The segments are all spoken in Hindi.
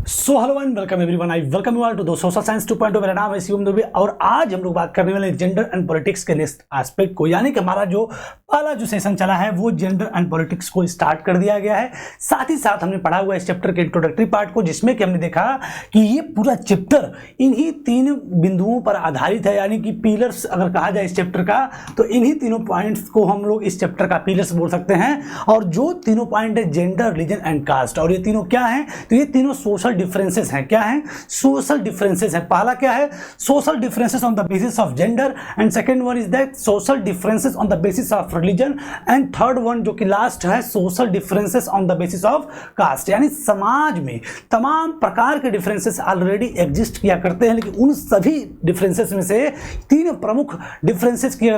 So hello and welcome everyone, I welcome you all to the social science 2.0। मेरा नाम है शिवम दुबे और आज हम लोग बात करने वाले जेंडर एंड पॉलिटिक्स के नेक्स्ट एस्पेक्ट को, यानी कि हमारा जो पहला जो सेशन चला है वो जेंडर एंड पॉलिटिक्स को स्टार्ट कर दिया गया है। साथ ही साथ हमने पढ़ा हुआ इस चैप्टर के इंट्रोडक्टरी पार्ट को, जिसमें कि हमने देखा कि ये पूरा चैप्टर इन्हीं तीन बिंदुओं पर आधारित है, यानी कि पिलर्स अगर कहा जाए इस चैप्टर का तो इन्हीं तीनों पॉइंट्स को हम लोग इस चैप्टर का पिलर्स बोल सकते हैं। और जो तीनों पॉइंट है जेंडर, रिलीजन एंड कास्ट, और ये तीनों क्या हैं? तो ये तीनों सोशल डिफरेंसेस हैं। क्या हैं? सोशल डिफरेंसेस है। पहला क्या है? Social differences on the basis of gender, and second one is that social differences on the basis of religion, and third one जो कि लास्ट है social differences on the basis of caste. यानी समाज में तमाम प्रकार के डिफरेंसेस ऑलरेडी एग्जिस्ट किया करते हैं, लेकिन उन सभी डिफरेंसेस में से तीन प्रमुख डिफरेंसेस की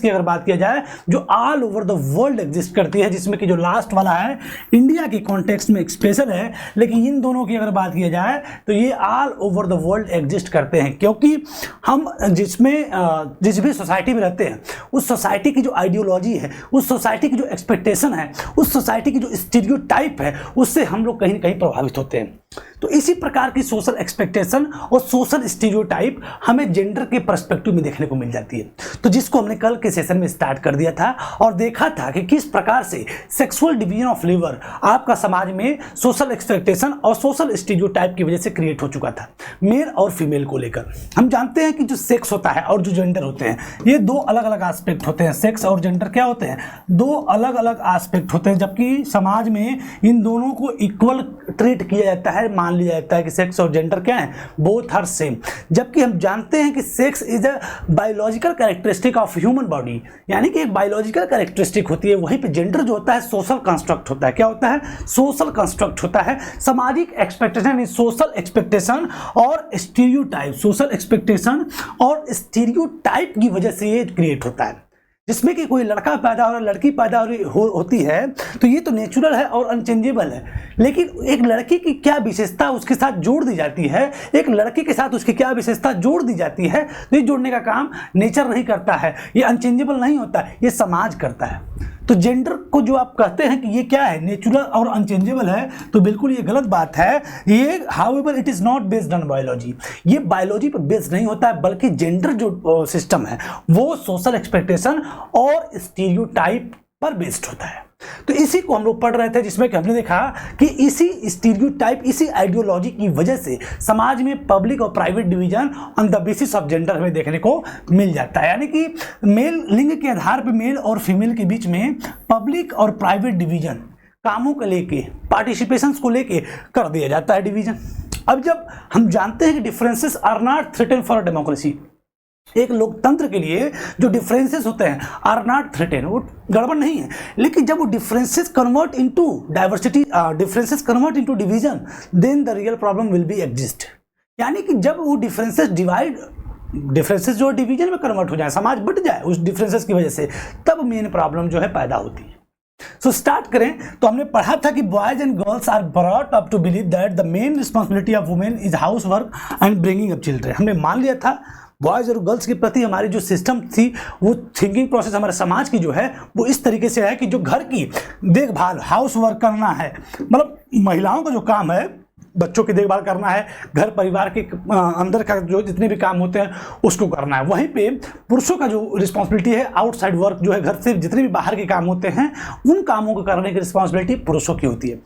अगर बात किया जाए जो all over the world exist करती है, जिसमें कि जो लास्ट वाला है इंडिया के कॉन्टेक्स्ट में एक स्पेशल है, लेकिन इन दोनों की अगर बात किया जाए तो ये all over the world exist करते हैं। क्योंकि हम जिस भी सोसाइटी में रहते हैं उस सोसाइटी की जो आइडियोलॉजी है, उस सोसाइटी की जो एक्सपेक्टेशन है, उस सोसाइटी की जो स्टीरियोटाइप है, उससे हम लोग कहीं ना कहीं प्रभावित होते हैं। तो इसी प्रकार की सोशल एक्सपेक्टेशन और सोशल स्टीरियोटाइप हमें जेंडर के पर्सपेक्टिव में देखने को मिल जाती है। तो जिसको हमने कल के सेशन में स्टार्ट कर दिया था और देखा था कि किस प्रकार से सेक्सुअल डिवीजन ऑफ लेबर आपका समाज में सोशल एक्सपेक्टेशन और सोशल स्टीरियोटाइप की वजह से क्रिएट हो चुका था मेल और फीमेल को लेकर। हम जानते हैं कि जो सेक्स होता है और जो जेंडर होते हैं ये दो अलग अलग एस्पेक्ट होते हैं। सेक्स और जेंडर क्या होते हैं? दो अलग अलग एस्पेक्ट होते हैं, जबकि समाज में इन दोनों को इक्वल ट्रीट किया जाता है। मान लिया जाता है कि सेक्स और जेंडर क्या है? Both are same. जबकि हम जानते हैं कि sex is a biological characteristic of human body, यानी कि एक बायोलॉजिकल कैरेक्टरिस्टिक होती है। वहीं पे जेंडर जो होता है सोशल कंस्ट्रक्ट होता है। क्या होता है? सोशल कंस्ट्रक्ट होता है। सामाजिक एक्सपेक्टेशन, सोशल एक्सपेक्टेशन और स्टीरियोटाइप, सोशल एक्सपेक्टेशन और स्टीरियोटाइप की वजह से ये क्रिएट होता है। जिसमें कि कोई लड़का पैदा हो रहा है, लड़की पैदा होती है, तो ये तो नेचुरल है और अनचेंजेबल है। लेकिन एक लड़की की क्या विशेषता उसके साथ जोड़ दी जाती है, एक लड़के के साथ उसकी क्या विशेषता जोड़ दी जाती है, तो ये जोड़ने का काम नेचर नहीं करता है, ये अनचेंजेबल नहीं होता, ये समाज करता है। तो जेंडर को जो आप कहते हैं कि ये क्या है, नेचुरल और अनचेंजेबल है, तो बिल्कुल ये गलत बात है। ये however it is not based on biology, ये बायोलॉजी पर बेस्ड नहीं होता है, बल्कि जेंडर जो सिस्टम है वो सोशल एक्सपेक्टेशन और स्टीरियोटाइप पर बेस्ड होता है। तो इसी को हम लोग पढ़ रहे थे, जिसमें कि हमने देखा कि इसी स्टीरियोटाइप, इसी आइडियोलॉजी की वजह से समाज में पब्लिक और private division on the basis of gender हमें देखने को मिल जाता है। यानी कि मेल लिंग के आधार पर मेल और फीमेल के बीच में पब्लिक और प्राइवेट डिवीजन कामों को लेके, पार्टिसिपेशंस को लेके कर दिया जाता है डिवीजन। अब जब हम जानते हैं कि differences are not threaten for democracy, एक लोकतंत्र के लिए जो डिफरेंसेस होते हैं आर नॉट थ्रेटन, वो गड़बड़ नहीं है। लेकिन जब वो differences convert into diversity, differences convert into division, then the real problem will be exist. यानी कि जब वो डिफरेंसेस जो डिवीजन में कन्वर्ट हो जाए, समाज बट जाए उस डिफरेंसेस की वजह से, तब मेन प्रॉब्लम जो है पैदा होती है। सो स्टार्ट करें तो हमने पढ़ा था कि boys and girls are brought up to believe that the main responsibility of women is house work and bringing up children. हमने मान लिया था बॉयज और गर्ल्स के प्रति हमारी जो सिस्टम थी, वो थिंकिंग प्रोसेस हमारे समाज की जो है वो इस तरीके से है कि जो घर की देखभाल, हाउस वर्क करना है, मतलब महिलाओं का जो काम है, बच्चों की देखभाल करना है, घर परिवार के अंदर का जो जितने भी काम होते हैं उसको करना है। वहीं पे पुरुषों का जो रिस्पॉन्सिबिलिटी है, आउटसाइड वर्क जो है, घर से जितने भी बाहर के काम होते हैं उन कामों को करने की रिस्पॉन्सिबिलिटी पुरुषों की होती है।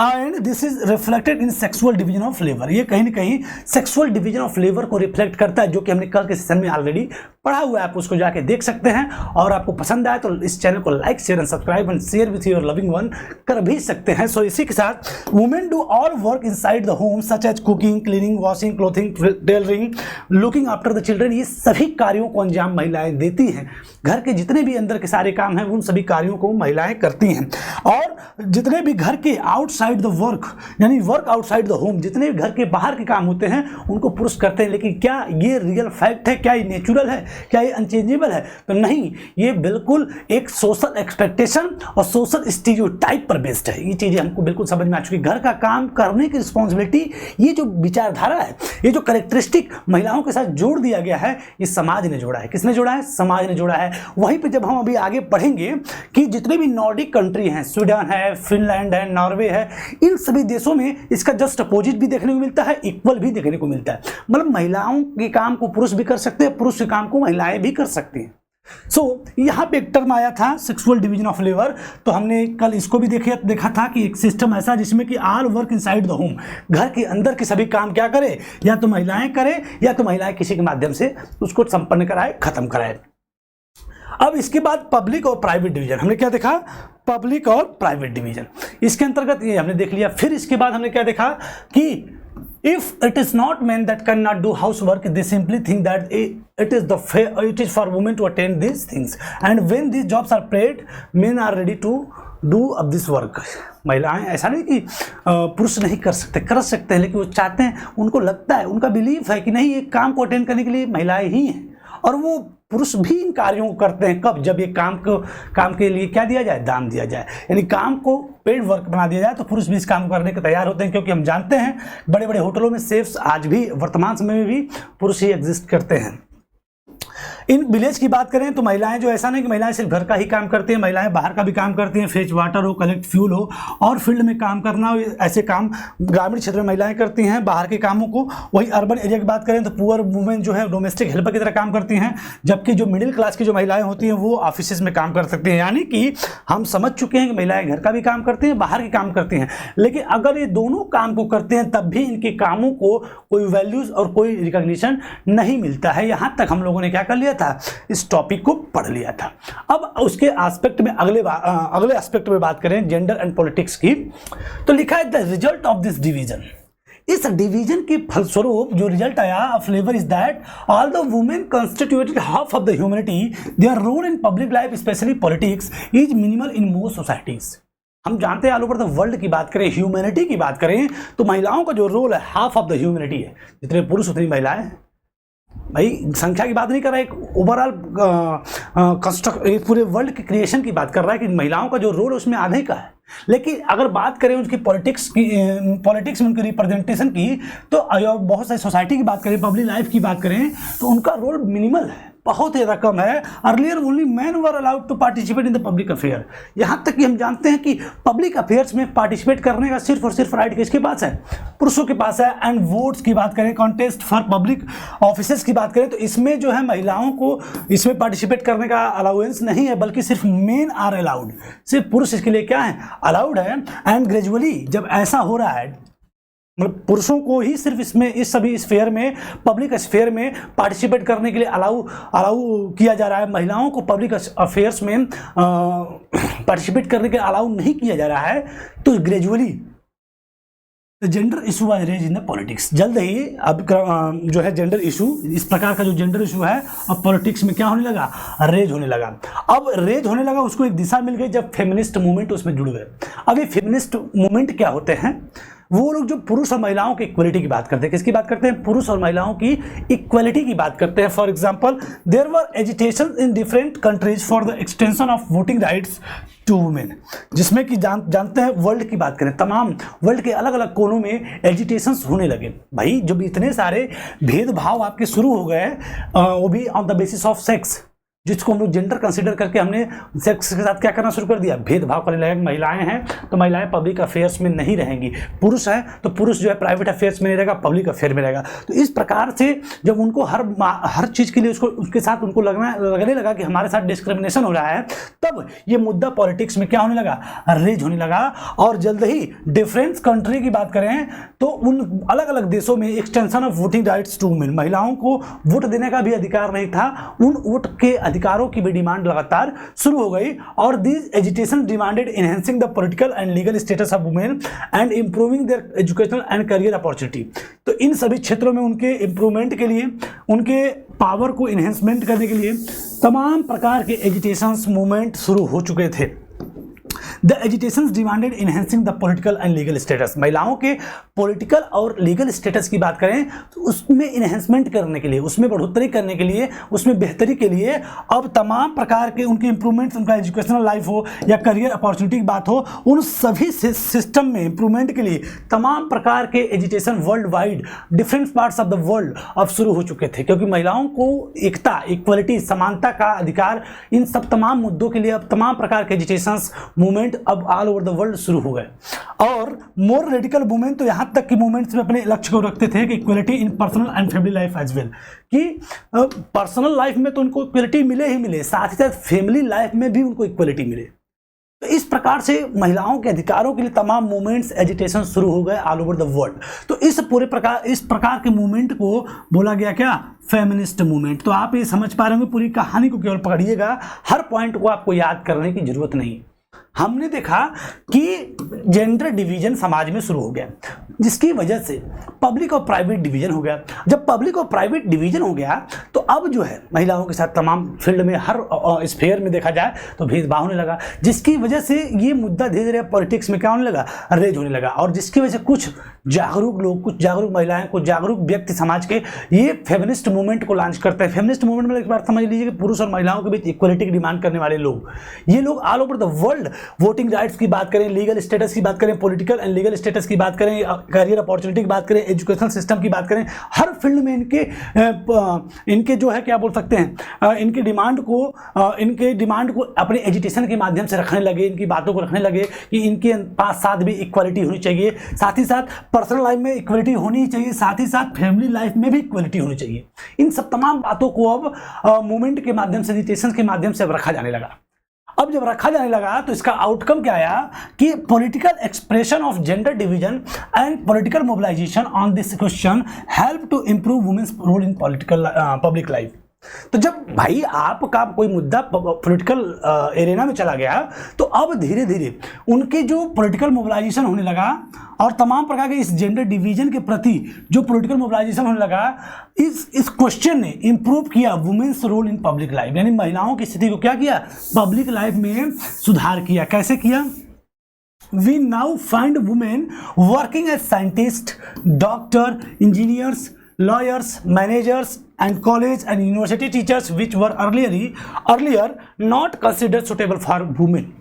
And this is reflected in sexual division of labour. ये कहीं ना कहीं सेक्सुअल डिवीजन ऑफ लेबर को रिफ्लेक्ट करता है, जो कि हमने कल के सेशन में ऑलरेडी पढ़ा हुआ है। आप उसको जाके देख सकते हैं, और आपको पसंद आए तो इस चैनल को like, share and subscribe and share with your loving one कर भी सकते हैं। सो इसी के साथ women do all work inside the home such as cooking, cleaning, washing clothing, tailoring, looking after the children. ये सभी कार्यों को अंजाम महिलाएं देती हैं। घर के जितने भी अंदर के सारे काम हैं उन सभी कार्यों को महिलाएं करती हैं। और जितने भी घर के आउटसाइड द वर्क, यानी वर्क आउटसाइड द होम, जितने भी घर के बाहर के काम होते हैं उनको पुरुष करते हैं। लेकिन क्या ये रियल फैक्ट है? क्या ये नेचुरल है? क्या ये अनचेंजेबल है? तो नहीं, ये बिल्कुल एक सोशल एक्सपेक्टेशन और सोशल स्टीरियोटाइप पर बेस्ड है। ये चीजें हमको बिल्कुल समझ में आ चुकी। घर का काम करने की रिस्पॉन्सिबिलिटी, ये जो विचारधारा है, ये जो कैरेक्टरिस्टिक महिलाओं के साथ जोड़ दिया गया है, ये समाज ने जोड़ा है। किसने जोड़ा है? समाज ने जोड़ा है। वहीं पे जब हम अभी आगे पढ़ेंगे कि जितने भी नॉर्डिक कंट्री हैं, स्वीडन है, फिनलैंड है, नॉर्वे है, इन सभी देशों में इसका जस्ट अपोजिट भी देखने को मिलता है, इक्वल भी देखने को मिलता है। मतलब महिलाओं के काम को पुरुष भी कर सकते हैं, पुरुष के काम को महिलाएं भी कर सकती हैं। यहाँ पे एक टर्म आया था सेक्सुअल डिवीजन ऑफ लेबर, तो हमने कल इसको भी देखा था कि एक सिस्टम ऐसा जिसमें कि all work inside the home, घर के अंदर के सभी काम क्या करे, या तो महिलाएं करें या तो महिलाएं किसी के माध्यम से उसको संपन्न कराए, खत्म कराए। अब इसके बाद पब्लिक और प्राइवेट डिवीजन, हमने क्या देखा? पब्लिक और प्राइवेट डिवीजन, इसके अंतर्गत ये हमने देख लिया। फिर इसके बाद हमने क्या देखा कि if it is not men that cannot do housework, they simply think that it is for women to attend these things, and when these jobs are paid, men are ready to do of this work। महिलाएं, ऐसा नहीं कि पुरुष नहीं कर सकते, कर सकते हैं, लेकिन वो चाहते हैं, उनको लगता है, उनका बिलीफ है कि नहीं, ये काम को अटेंड करने के लिए महिलाएं ही हैं, और वो पुरुष भी इन कार्यों को करते हैं। कब? जब ये काम के लिए क्या दिया जाए? दाम दिया जाए, यानी काम को पेड वर्क बना दिया जाए, तो पुरुष भी इस काम को करने के तैयार होते हैं। क्योंकि हम जानते हैं बड़े बड़े होटलों में शेफ्स आज भी वर्तमान समय में भी पुरुष ही एग्जिस्ट करते हैं। इन विलेज की बात करें तो महिलाएं, जो ऐसा नहीं कि महिलाएं सिर्फ घर का ही काम करती हैं, महिलाएं बाहर का भी काम करती हैं, फेच वाटर हो, कलेक्ट फ्यूल हो, और फील्ड में काम करना हो, ऐसे काम ग्रामीण क्षेत्र में महिलाएं करती हैं बाहर के कामों को। वही अर्बन एरिया की बात करें तो पुअर वुमेन जो है डोमेस्टिक हेल्पर की तरह काम करती हैं, जबकि जो मिडिल क्लास की जो महिलाएं होती हैं वो ऑफिस में काम कर सकती हैं। यानी कि हम समझ चुके हैं कि महिलाएं घर का भी काम करती हैं, बाहर के काम करती हैं, लेकिन अगर ये दोनों काम को करते हैं तब भी इनके कामों को कोई वैल्यूज और कोई रिकॉग्निशन नहीं मिलता है। यहाँ तक हम लोगों ने क्या कर लिया था? इस टॉपिक को पढ़ लिया था। अब उसके एस्पेक्ट में अगले एस्पेक्ट में बात करें जेंडर एंड पॉलिटिक्स की, तो लिखा है the result of this division. इस डिवीजन के फलस्वरूप जो रिजल्ट आया of labour is that all the women constituted half of the humanity, their role in public life specially politics is minimal in most societies. हम जानते हैं ऑल ओवर द वर्ल्ड की बात करें, ह्यूमैनिटी की बात करें, तो महिलाओं का जो रोल है हाफ ऑफ द ह्यूमैनिटी है, जितने पुरुष उतनी महिलाएं हैं। भाई संख्या की बात नहीं कर रहा है, एक ओवरऑल कंस्ट्रक्ट पूरे वर्ल्ड के क्रिएशन की बात कर रहा है कि महिलाओं का जो रोल है उसमें आधे का है। लेकिन अगर बात करें उनकी पॉलिटिक्स में उनकी रिप्रेजेंटेशन की, तो बहुत सारी सोसाइटी की बात करें, पब्लिक लाइफ की बात करें, तो उनका रोल मिनिमल है, बहुत ज़्यादा कम है। Earlier only man were allowed to participate in the public affair. यहाँ तक कि हम जानते हैं कि पब्लिक अफेयर्स में पार्टिसिपेट करने का सिर्फ और सिर्फ राइट किसके पास है? पुरुषों के पास है। एंड वोट्स की बात करें, कॉन्टेस्ट फॉर पब्लिक ऑफिसेस की बात करें, तो इसमें जो है महिलाओं को इसमें पार्टिसिपेट करने का अलाउंस नहीं है, बल्कि सिर्फ मेन आर अलाउड, सिर्फ पुरुष इसके लिए क्या है? अलाउड है। एंड ग्रेजुअली जब ऐसा हो रहा है, मतलब पुरुषों को ही सिर्फ इसमें इस सभी स्फेयर में, पब्लिक स्फेयर में पार्टिसिपेट करने के लिए अलाउ किया जा रहा है, महिलाओं को पब्लिक अफेयर्स में पार्टिसिपेट करने के लिए अलाउ नहीं किया जा रहा है, तो gradually gender issue was raise in the politics. जल्द ही अब जो है जेंडर इशू, इस प्रकार का जो जेंडर इशू है अब पॉलिटिक्स में क्या होने लगा? रेज होने लगा। अब रेज होने लगा, उसको एक दिशा मिल गई जब फेमिनिस्ट मूवमेंट उसमें जुड़ गए। अब ये फेमिनिस्ट मूवमेंट क्या होते हैं? वो लोग जो पुरुष और महिलाओं की इक्वलिटी की बात करते हैं। किसकी बात करते हैं? पुरुष और महिलाओं की इक्वलिटी की बात करते हैं। For example, there were agitation in different countries for the extension of voting rights to women, जिसमें कि जानते हैं वर्ल्ड की बात करें, तमाम वर्ल्ड के अलग अलग कोनों में एजिटेशंस होने लगे। भाई जब इतने सारे भेदभाव आपके शुरू हो गए, वो भी on the basis of sex, जिसको हम लोग जेंडर कंसीडर करके हमने सेक्स के साथ क्या करना शुरू कर दिया? भेदभाव करने लगे। महिलाएं हैं तो महिलाएं पब्लिक अफेयर्स में नहीं रहेंगी, पुरुष है तो पुरुष जो है प्राइवेट अफेयर्स में नहीं रहेगा, पब्लिक अफेयर में रहेगा। तो इस प्रकार से जब उनको हर चीज़ के लिए उसके साथ उनको लगने लगा कि हमारे साथ डिस्क्रिमिनेशन हो रहा है, तब ये मुद्दा पॉलिटिक्स में क्या होने लगा? रेज होने लगा। और जल्द ही डिफरेंट कंट्री की बात करें तो उन अलग अलग देशों में extension of voting rights to women, महिलाओं को वोट देने का भी अधिकार नहीं था, उन वोट के अधिकारों की भी डिमांड लगातार शुरू हो गई। और this agitation demanded enhancing the political and legal status of women and improving there educational and career opportunity. तो इन सभी क्षेत्रों में उनके इंप्रूवमेंट के लिए, उनके पावर को इन्हेंसमेंट करने के लिए तमाम प्रकार के एजिटेशंस मूवमेंट शुरू हो चुके थे। The agitations demanded enhancing the political and legal status. महिलाओं के पॉलिटिकल और लीगल स्टेटस की बात करें तो उसमें इनहेंसमेंट करने के लिए, उसमें बढ़ोतरी करने के लिए, उसमें बेहतरी के लिए अब तमाम प्रकार के उनके इंप्रूवमेंट्स, उनका एजुकेशनल लाइफ हो या करियर अपॉर्चुनिटी की बात हो, उन सभी सिस्टम में इंप्रूवमेंट के लिए तमाम प्रकार के education world wide different parts of the world अब शुरू हो चुके थे, क्योंकि महिलाओं को एकता, इक्वलिटी, समानता का अधिकार, इन सब तमाम मुद्दों के लिए अब तमाम प्रकार के एजुकेशन मूवमेंट अब ऑल ओवर द वर्ल्ड शुरू हो गए। और मोर रेडिकल मूवमेंट तो यहाँ तक कि मूवमेंट्स में अपने लक्ष्य को रखते थे कि equality in personal and family life as well, कि पर्सनल लाइफ में तो उनको इक्वलिटी मिले ही मिले, साथ ही साथ फैमिली लाइफ में भी उनको इक्वलिटी मिले। तो इस प्रकार से महिलाओं के अधिकारों के लिए तमाम मूवमेंट्स, एजिटेशन शुरू हो गए ऑल ओवर द वर्ल्ड। तो इस प्रकार के मूवमेंट को बोला गया क्या? Feminist movement. तो आप ये समझ पा रहे होंगे, पूरी कहानी को केवल पकड़िएगा, हर पॉइंट को आपको याद करने की जरूरत नहीं। हमने देखा कि जेंडर डिवीजन समाज में शुरू हो गया, जिसकी वजह से पब्लिक और प्राइवेट डिवीजन हो गया। जब पब्लिक और प्राइवेट डिवीजन हो गया तो अब जो है महिलाओं के साथ तमाम फील्ड में, हर स्फेयर में देखा जाए तो भेदभाव होने लगा, जिसकी वजह से ये मुद्दा धीरे धीरे पॉलिटिक्स में क्या होने लगा? रेज होने लगा। और जिसकी वजह से कुछ जागरूक लोग, कुछ जागरूक महिलाएं, कुछ जागरूक व्यक्ति समाज के ये फेमिनिस्ट मूवमेंट को लॉन्च करते हैं। फेमिनिस्ट मूवमेंट में एक बार समझ लीजिए कि पुरुष और महिलाओं के बीच इक्वलिटी की डिमांड करने वाले लोग, ये लोग all over the world voting rights की बात करें, लीगल स्टेटस की बात करें, पॉलिटिकल एंड लीगल स्टेटस की बात करें, करियर अपॉर्चुनिटी की बात करें, एजुकेशन सिस्टम की बात करें, हर फील्ड में इनके जो है क्या बोल सकते हैं, इनके डिमांड को अपने एजुकेशन के माध्यम से रखने लगे, इनकी बातों को रखने लगे कि इनके पास साथ भी इक्वलिटी होनी चाहिए, साथ ही साथ पर्सनल लाइफ में इक्वलिटी होनी चाहिए, साथ ही साथ फैमिली लाइफ में भी इक्वलिटी होनी चाहिए। इन सब तमाम बातों को अब मूवमेंट के माध्यम से, एजुकेशन के माध्यम से अब रखा जाने लगा। अब जब रखा जाने लगा तो इसका आउटकम क्या आया कि political expression of gender division and political mobilisation on this question help to improve women's role in political public life. तो जब भाई आपका कोई मुद्दा पॉलिटिकल एरिना में चला गया तो अब धीरे धीरे उनके जो पॉलिटिकल मोबिलाइजेशन होने लगा और तमाम प्रकार के इस जेंडर डिवीजन के प्रति जो पॉलिटिकल मोबिलाइजेशन होने लगा, इस क्वेश्चन ने इंप्रूव किया women's role in public life, यानी महिलाओं की स्थिति को क्या किया? पब्लिक लाइफ में सुधार किया। कैसे किया? We now find women working as scientists, doctor, engineers, lawyers, managers and college and university teachers which were earlier not considered suitable for women।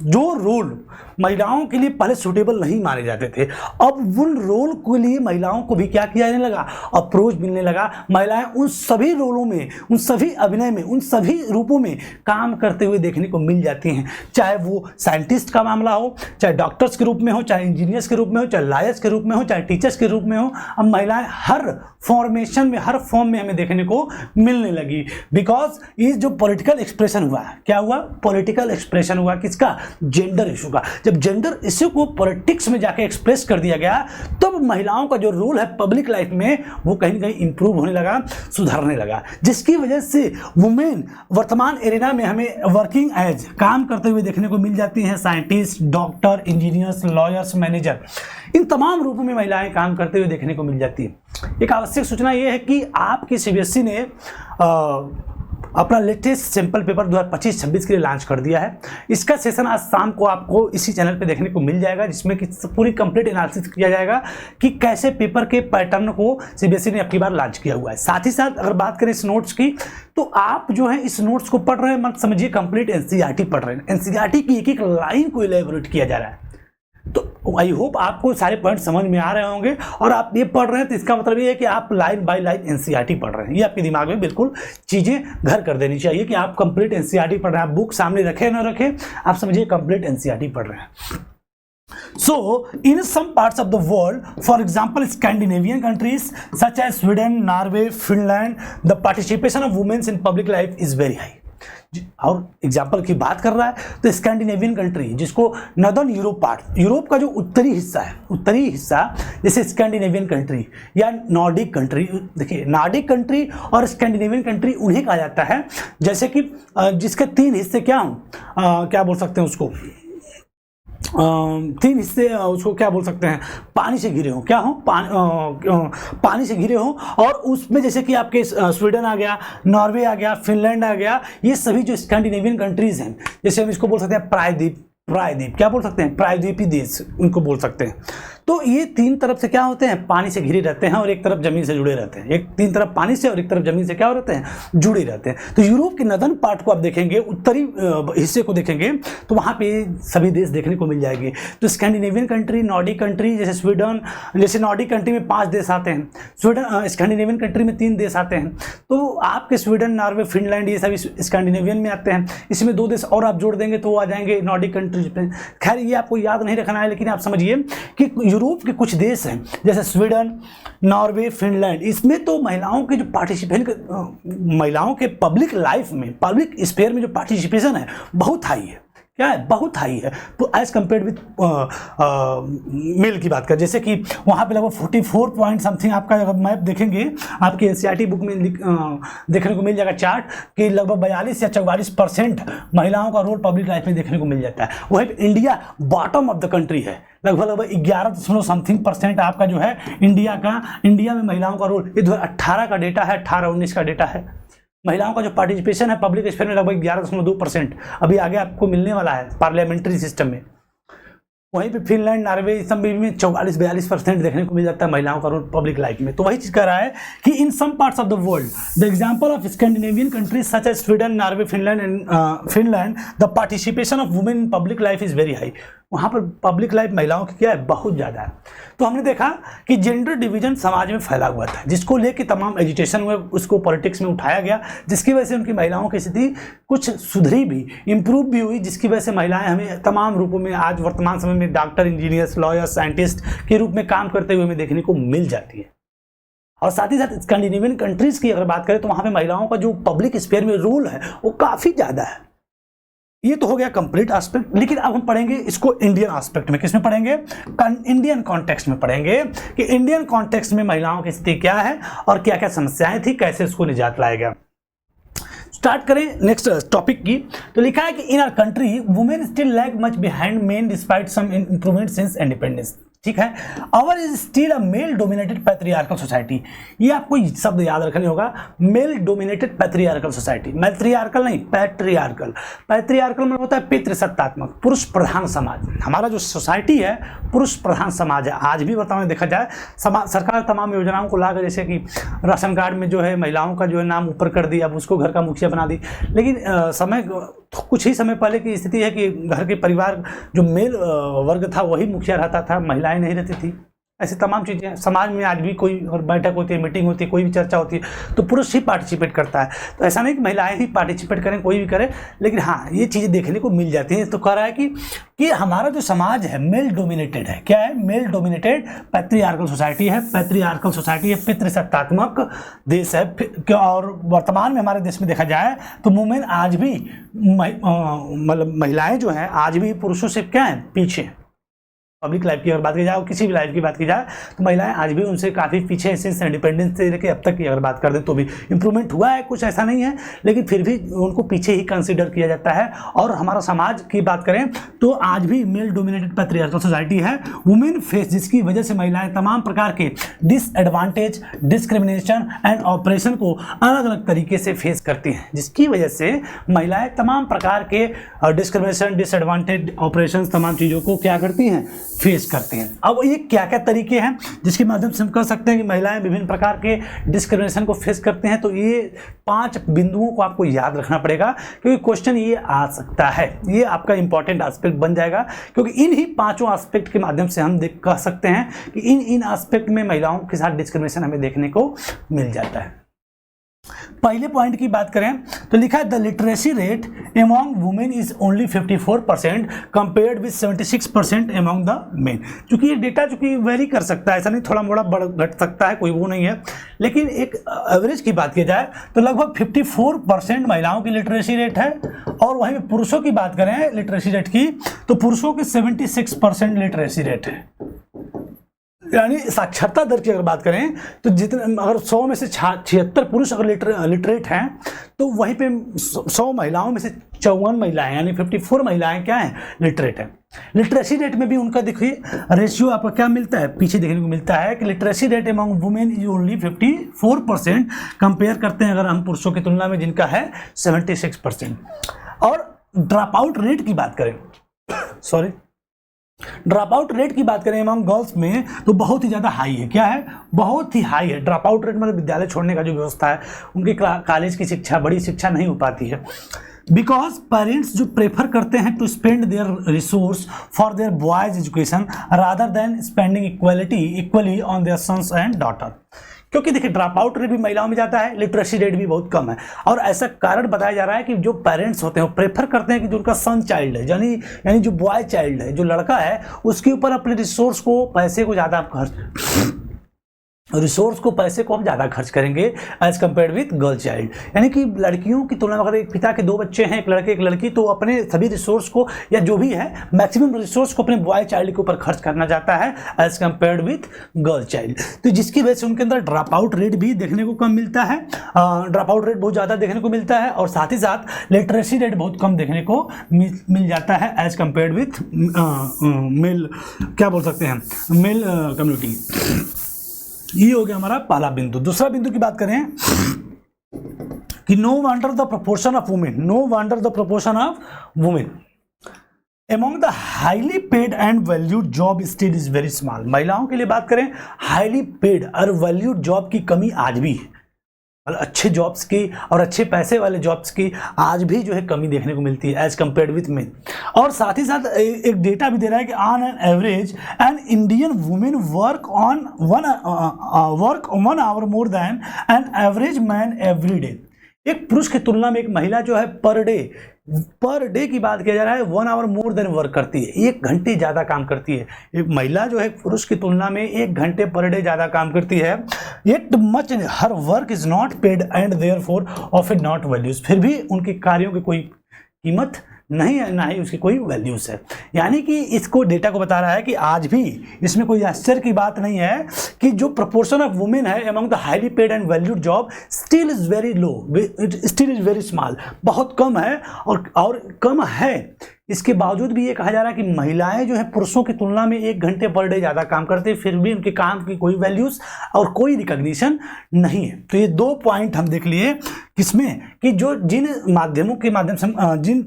जो रोल महिलाओं के लिए पहले सुटेबल नहीं माने जाते थे, अब उन रोल के लिए महिलाओं को भी क्या किया जाने लगा? अप्रोच मिलने लगा। महिलाएं उन सभी रोलों में, उन सभी अभिनय में, उन सभी रूपों में काम करते हुए देखने को मिल जाती हैं, चाहे वो साइंटिस्ट का मामला हो, चाहे डॉक्टर्स के रूप में हो, चाहे इंजीनियर्स के रूप में हो, चाहे लॉयर्स के रूप में हो, चाहे टीचर्स के रूप में हो। अब महिलाएं हर फॉर्मेशन में, हर फॉर्म में हमें देखने को मिलने लगी, बिकॉज ये जो पॉलिटिकल एक्सप्रेशन हुआ, क्या हुआ? पॉलिटिकल एक्सप्रेशन हुआ किसका? जेंडर इशू का। जब जेंडर इशू को पॉलिटिक्स में जाके एक्सप्रेस कर दिया गया तब महिलाओं का जो रोल है पब्लिक लाइफ में वो कहीं ना कहीं इंप्रूव होने लगा, सुधरने लगा, जिसकी वजह से वुमेन वर्तमान एरिना में हमें वर्किंग एज काम करते हुए देखने को मिल जाती हैं। Scientist, doctor, engineers, lawyers, manager, इन तमाम रूपों में महिलाएं काम करते हुए देखने को मिल जाती है। एक आवश्यक सूचना यह है कि आपकी सीबीएसई ने अपना लेटेस्ट सैंपल पेपर 2025-26 के लिए लॉन्च कर दिया है। इसका सेशन आज शाम को आपको इसी चैनल पे देखने को मिल जाएगा, जिसमें कि पूरी कंप्लीट एनालिसिस किया जाएगा कि कैसे पेपर के पैटर्न को सीबीएसई ने अपनी बार लॉन्च किया हुआ है। साथ ही साथ अगर बात करें इस नोट्स की, तो आप जो है इस नोट्स को पढ़ रहे हैं, मत समझिए कंप्लीट एनसीईआरटी पढ़ रहे हैं। एनसीईआरटी की एक एक लाइन को इलैबोरेट किया जा रहा है। तो आई होप आपको सारे पॉइंट समझ में आ रहे होंगे, और आप ये पढ़ रहे हैं तो इसका मतलब ये है कि आप लाइन बाय लाइन एनसीईआरटी पढ़ रहे हैं। ये आपके दिमाग में बिल्कुल चीज़ें घर कर देनी चाहिए कि आप कंप्लीट एनसीईआरटी पढ़ रहे हैं। आप बुक सामने रखे ना रखे, आप समझिए कंप्लीट एनसीईआरटी पढ़ रहे हैं। So, in some parts of the world, for example, Scandinavian countries such as Sweden, Norway, Finland, the participation of women in public life is very high. और एग्जाम्पल की बात कर रहा है तो स्कैंडिनेवियन कंट्री, जिसको नॉर्दर्न यूरोप पार्ट, यूरोप का जो उत्तरी हिस्सा जैसे स्कैंडिनेवियन कंट्री या नॉर्डिक कंट्री। देखिए, नॉर्डिक कंट्री और स्कैंडिनेवियन कंट्री उन्हें कहा जाता है जैसे कि जिसके तीन हिस्से क्या बोल सकते हैं उसको, तीन हिस्से उसको क्या बोल सकते हैं, पानी से घिरे हो, क्या हो, पानी से घिरे हो। और उसमें जैसे कि आपके स्वीडन आ गया, नॉर्वे आ गया, फिनलैंड आ गया, ये सभी जो स्कैंडिनेवियन कंट्रीज हैं, जैसे हम इसको बोल सकते हैं प्रायद्वीप, प्रायद्वीप, क्या बोल सकते हैं, प्रायद्वीपी देश उनको बोल सकते हैं। तो ये तीन तरफ से क्या होते हैं, पानी से घिरे रहते हैं और एक तरफ जमीन से जुड़े रहते हैं। एक तीन तरफ पानी से और एक तरफ जमीन से क्या रहते हैं, जुड़े रहते हैं। तो यूरोप के नदर्न पार्ट को आप देखेंगे, उत्तरी हिस्से को देखेंगे तो वहाँ पे सभी देश देखने को मिल जाएंगे। तो स्कैंडिनेवियन कंट्री, नॉर्डिक कंट्री, जैसे स्वीडन, जैसे नॉर्डिक कंट्री में 5 देश आते हैं, स्वीडन स्कैंडिनेवियन कंट्री में 3 देश आते हैं। तो आपके स्वीडन, नॉर्वे, फिनलैंड ये सभी स्कैंडिनेवियन में आते हैं। इसमें 2 देश और आप जोड़ देंगे तो वो आ जाएंगे नॉर्डिक कंट्रीज पे। खैर ये आपको याद नहीं रखना है, लेकिन आप समझिए कि यूरोप के कुछ देश हैं जैसे स्वीडन, नॉर्वे, फिनलैंड, इसमें तो महिलाओं के जो पार्टिसिपेशन, महिलाओं के पब्लिक लाइफ में, पब्लिक स्फीयर में जो पार्टिसिपेशन है बहुत हाई है। क्या है, बहुत हाई है। तो एज कम्पेयर विथ मेल की बात करें, जैसे कि वहाँ पे लगभग 44 पॉइंट समथिंग आपका अगर मैप देखेंगे आपकी एनसीईआरटी बुक में देखने को मिल जाएगा चार्ट कि लगभग 42 या 44% महिलाओं का रोल पब्लिक लाइफ में देखने को मिल जाता है। वहीं पे India bottom of the country है, लगभग 11.समथिंग% आपका जो है इंडिया में महिलाओं का रोल। ये 2018 का डेटा है, 18-19 का डेटा है। महिलाओं का जो पार्टिसिपेशन है पब्लिक स्फीयर में लगभग 11.2%, अभी आगे आपको मिलने वाला है पार्लियामेंट्री सिस्टम में। वहीं पे फिनलैंड, नॉर्वे, इस सब में 44-42% देखने को मिल जाता है महिलाओं का रोल पब्लिक लाइफ में। तो वही चीज कह रहा है कि in some parts of the world the example of Scandinavian countries such as Sweden, Norway, Finland the participation of women in public life is very high. वहाँ पर पब्लिक लाइफ महिलाओं की क्या है, बहुत ज़्यादा है। तो हमने देखा कि जेंडर डिवीजन समाज में फैला हुआ था, जिसको लेके तमाम एजुटेशन हुए, उसको पॉलिटिक्स में उठाया गया, जिसकी वजह से उनकी महिलाओं की स्थिति कुछ सुधरी भी, इम्प्रूव भी हुई, जिसकी वजह से महिलाएं हमें तमाम रूपों में आज वर्तमान समय में डॉक्टर, इंजीनियर्स, लॉयर्स, साइंटिस्ट के रूप में काम करते हुए हमें देखने को मिल जाती है। और साथ ही साथ स्कैंडिनेवियन कंट्रीज़ की अगर बात करें तो वहाँ पर महिलाओं का जो पब्लिक स्फीयर में रोल है वो काफ़ी ज़्यादा है। ये तो हो गया कंप्लीट एस्पेक्ट, लेकिन अब हम पढ़ेंगे इसको इंडियन एस्पेक्ट में। किसमें पढ़ेंगे, इंडियन कॉन्टेक्स्ट में पढ़ेंगे कि इंडियन कॉन्टेक्स्ट में महिलाओं की स्थिति क्या है और क्या क्या समस्याएं थी, कैसे उसको निजात लाया गया। स्टार्ट करें नेक्स्ट टॉपिक की। तो लिखा है कि in our country women still lag much behind men despite some improvement since independence. ठीक है, our is still a male dominated patriarchal society. ये आपको शब्द याद रखने होगा, male dominated patriarchal society. Matriarchal नहीं, पैट्रियार्कल। पैट्रियार्कल मतलब होता है पितृसत्तात्मक, पुरुष प्रधान समाज। हमारा जो सोसाइटी है पुरुष प्रधान समाज है। आज भी वर्तमान में देखा जाए सरकार तमाम योजनाओं को लाकर, जैसे कि राशन कार्ड में जो है महिलाओं का जो है नाम ऊपर कर दिया, अब उसको घर का मुखिया बना दी। लेकिन कुछ ही समय पहले की स्थिति है कि घर के परिवार जो मेल वर्ग था वही मुखिया रहता था, महिलाएं नहीं रहती थी। ऐसी तमाम चीज़ें समाज में आज भी, कोई और बैठक होती है, मीटिंग होती है, कोई भी चर्चा होती है तो पुरुष ही पार्टिसिपेट करता है। तो ऐसा नहीं कि महिलाएं ही पार्टिसिपेट करें, कोई भी करे, लेकिन हाँ ये चीज़ें देखने को मिल जाती हैं। तो कह रहा है कि हमारा जो समाज है मेल डोमिनेटेड है। क्या है, मेल डोमिनेटेड पैट्रियार्कल सोसाइटी है। पैट्रियार्कल सोसाइटी है, पितृसत्तात्मक देश है। और वर्तमान में हमारे देश में देखा जाए तो वुमेन आज भी मतलब महिलाएं जो हैं आज भी पुरुषों से क्या है, पीछे। पब्लिक लाइफ की अगर बात की जाए, किसी भी लाइफ की बात की जाए तो महिलाएं आज भी उनसे काफ़ी पीछे हैं। सिंस इंडिपेंडेंस से लेकर अब तक की अगर बात कर दें तो भी इंप्रूवमेंट हुआ है, कुछ ऐसा नहीं है, लेकिन फिर भी उनको पीछे ही कंसीडर किया जाता है। और हमारा समाज की बात करें तो आज भी मेल डोमिनेटेड पैट्रियार्कल सोसाइटी है। वुमेन फेस, जिसकी वजह से महिलाएं तमाम प्रकार के डिसएडवांटेज, डिस्क्रिमिनेशन एंड ऑपरेशन को अलग अलग तरीके से फेस करती हैं, जिसकी वजह से महिलाएं तमाम प्रकार के डिस्क्रिमिनेशन, डिसएडवांटेज, ऑपरेशन, तमाम चीज़ों को क्या करती हैं, फेस करते हैं। अब ये क्या क्या तरीके हैं जिसके माध्यम से हम कह सकते हैं कि महिलाएं विभिन्न प्रकार के डिस्क्रिमिनेशन को फेस करते हैं। तो ये 5 बिंदुओं को आपको याद रखना पड़ेगा, क्योंकि क्वेश्चन ये आ सकता है। ये आपका इंपॉर्टेंट एस्पेक्ट बन जाएगा, क्योंकि इन ही 5 एस्पेक्ट के माध्यम से हम कह सकते हैं कि इन एस्पेक्ट में महिलाओं के साथ डिस्क्रिमिनेशन हमें देखने को मिल जाता है। पहले पॉइंट की बात करें तो लिखा है the literacy rate among women is only 54% compared with 76% among the main. चूंकि ये डेटा चूंकि वेरी कर सकता है, ऐसा नहीं थोड़ा मोड़ा बढ़ घट सकता है, कोई वो नहीं है, लेकिन एक एवरेज की बात की जाए तो लगभग 54% महिलाओं की लिटरेसी रेट है। और वहीं पुरुषों की बात करें लिटरेसी रेट की तो पुरुषों की 76% लिटरेसी रेट है। यानी साक्षरता दर की अगर बात करें तो जितने, अगर 100 में से 76 पुरुष अगर लिटरेट हैं तो वहीं पे 100 महिलाओं में से 54 महिलाएं यानी 54 महिलाएं क्या हैं, लिटरेट हैं। लिटरेसी रेट में भी उनका देखिए रेशियो आपको क्या मिलता है, पीछे देखने को मिलता है कि literacy rate among women is only 54%, compare करते हैं अगर हम पुरुषों की तुलना में जिनका है 76%। और ड्रॉप आउट रेट की बात करें सॉरी, ड्रॉप आउट रेट की बात करें अमंग गर्ल्स में तो बहुत ही ज़्यादा हाई है। क्या है? बहुत ही हाई है। ड्रॉप आउट रेट मतलब विद्यालय छोड़ने का जो व्यवस्था है, उनकी कॉलेज की शिक्षा, बड़ी शिक्षा नहीं हो पाती है, बिकॉज पेरेंट्स जो प्रेफर करते हैं to spend their resource for their boys education rather than spending equally on their sons and daughter. क्योंकि देखिए ड्रॉप आउट रेट भी महिलाओं में जाता है, लिटरेसी रेट भी बहुत कम है, और ऐसा कारण बताया जा रहा है कि जो पेरेंट्स होते हैं वो प्रेफर करते हैं कि जो उनका सन चाइल्ड है, यानी जो बॉय चाइल्ड है, जो लड़का है, उसके ऊपर अपने रिसोर्स को, पैसे को ज़्यादा हम ज़्यादा खर्च करेंगे as compare with girl child. यानी कि लड़कियों की तुलना में अगर एक पिता के 2 बच्चे हैं, एक लड़के एक लड़की, तो अपने सभी रिसोर्स को या जो भी है मैक्सिमम रिसोर्स को अपने बॉय चाइल्ड के ऊपर खर्च करना चाहता है as compare with girl child. तो जिसकी वजह से उनके अंदर ड्रॉप आउट रेट भी देखने को कम मिलता है, ड्रॉप आउट रेट बहुत ज़्यादा देखने को मिलता है, और साथ ही साथ लिटरेसी रेट बहुत कम देखने को मिल जाता है एज कम्पेयर विथ मेल, क्या बोल सकते हैं, मेल कम्युनिटी। ये हो गया हमारा पहला बिंदु। दूसरा बिंदु की बात करें कि no wonder the proportion of women among the highly paid and valued job still is very small। महिलाओं के लिए बात करें, हाईली पेड और वैल्यूड जॉब की कमी आज भी है, मतलब अच्छे जॉब्स की और अच्छे पैसे वाले जॉब्स की आज भी जो है कमी देखने को मिलती है एज कम्पेयर्ड विथ मेन। और साथ ही साथ एक डेटा भी दे रहा है कि on an average an Indian women work 1 hour more than an average man every day. एक पुरुष की तुलना में एक महिला जो है पर डे की बात किया जा रहा है 1 आवर मोर देन वर्क करती है, 1 घंटे ज़्यादा काम करती है। एक महिला जो है पुरुष की तुलना में 1 घंटे पर डे ज़्यादा काम करती है। Yet much her work is not paid and therefore of it not values. फिर भी उनके कार्यों की कोई कीमत नहीं है, ना ही उसकी कोई वैल्यूज है। यानी कि इसको डेटा को बता रहा है कि आज भी इसमें कोई आश्चर्य की बात नहीं है कि जो प्रोपोर्शन ऑफ वुमेन है among the highly paid and valued job still is very low, still is very small, बहुत कम है और कम है। इसके बावजूद भी ये कहा जा रहा है कि महिलाएं जो है पुरुषों की तुलना में 1 घंटे पर डे ज़्यादा काम करते हैं, फिर भी उनके काम की कोई वैल्यूज़ और कोई रिकॉग्निशन नहीं है। तो ये 2 पॉइंट हम देख लिए किसमें, कि जो जिन माध्यमों के माध्यम से जिन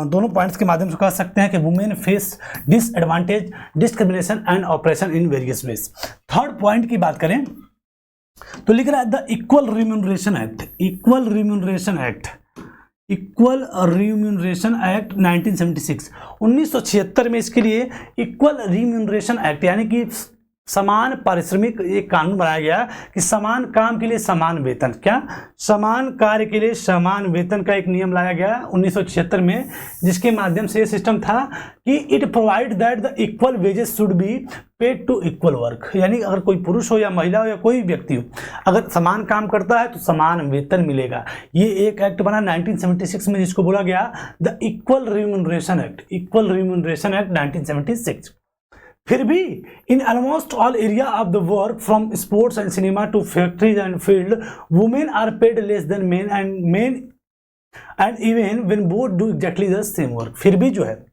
दोनों पॉइंट्स के माध्यम से कह सकते हैं कि women face disadvantage, discrimination and operation in various ways. Third point की बात करें तो लिख रहा है द इक्वल रिम्यूनरेशन एक्ट 1976, 1976 में इसके लिए इक्वल रिम्यूनरेशन एक्ट यानी कि समान पारिश्रमिक एक कानून बनाया गया कि समान काम के लिए समान वेतन, क्या समान कार्य के लिए समान वेतन का एक नियम लाया गया 1976 में, जिसके माध्यम से ये सिस्टम था कि it provide that the equal wages should be paid to equal work. यानी अगर कोई पुरुष हो या महिला हो या कोई व्यक्ति हो, अगर समान काम करता है तो समान वेतन मिलेगा। ये एक एक्ट बना 1976 में जिसको बोला गया द इक्वल रिम्यूनरेशन एक्ट 1976। फिर भी in almost all area of the work from sports and cinema to factories and field women are paid less than men and even when both do exactly the same work. फिर भी जो है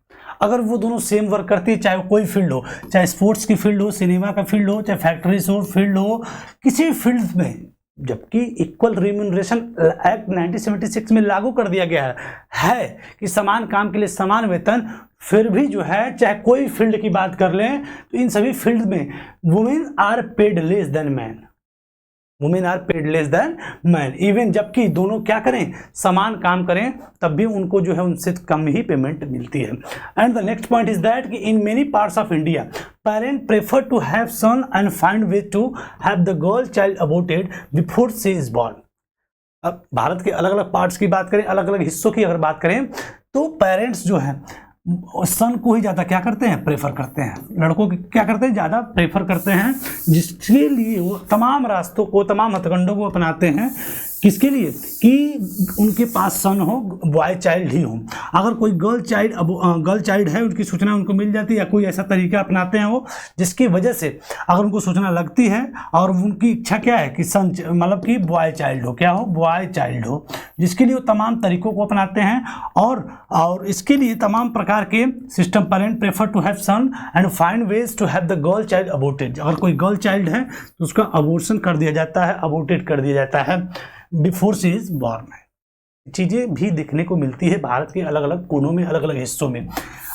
अगर वो दोनों सेम वर्क करती है, चाहे कोई फील्ड हो, चाहे स्पोर्ट्स की फील्ड हो, सिनेमा का फील्ड हो, चाहे फैक्ट्रीज हो फील्ड हो, किसी फील्ड में, जबकि इक्वल रिम्यूनरेशन एक्ट 1976 में लागू कर दिया गया है कि समान काम के लिए समान वेतन, फिर भी जो है चाहे कोई फील्ड की बात कर लें तो इन सभी फील्ड में women are paid less than man, even जबकि दोनों क्या करें, समान काम करें, तब भी उनको जो है उनसे कम ही पेमेंट मिलती है। And the next point is that कि in many parts of India parent prefer to have son and find way to have the girl child aborted before she is born. अब भारत के अलग अलग पार्ट्स की बात करें, अलग अलग हिस्सों की अगर बात करें, तो पेरेंट्स जो है सन को ही ज़्यादा क्या करते हैं, प्रेफर करते हैं, लड़कों की क्या करते हैं, ज़्यादा प्रेफर करते हैं, जिसके लिए वो तमाम रास्तों को, तमाम हथकंडों को अपनाते हैं। किसके लिए, कि उनके पास सन हो, बॉय चाइल्ड ही हो। अगर कोई गर्ल चाइल्ड है, उनकी सूचना उनको मिल जाती है, या कोई ऐसा तरीका अपनाते हैं वो जिसकी वजह से अगर उनको सूचना लगती है और उनकी इच्छा क्या है कि सन मतलब कि बॉय चाइल्ड हो, क्या हो, बॉय चाइल्ड हो, जिसके लिए वो तमाम तरीकों को अपनाते हैं और इसके लिए तमाम प्रकार के system parent prefer to have son and find ways to have the girl child aborted. अगर कोई गर्ल चाइल्ड है तो उसका अबॉर्शन कर दिया जाता है, अबॉर्टेड कर दिया जाता है बिफोर शी इज बॉर्न। चीज़ें भी देखने को मिलती है भारत के अलग अलग कोनों में, अलग अलग हिस्सों में।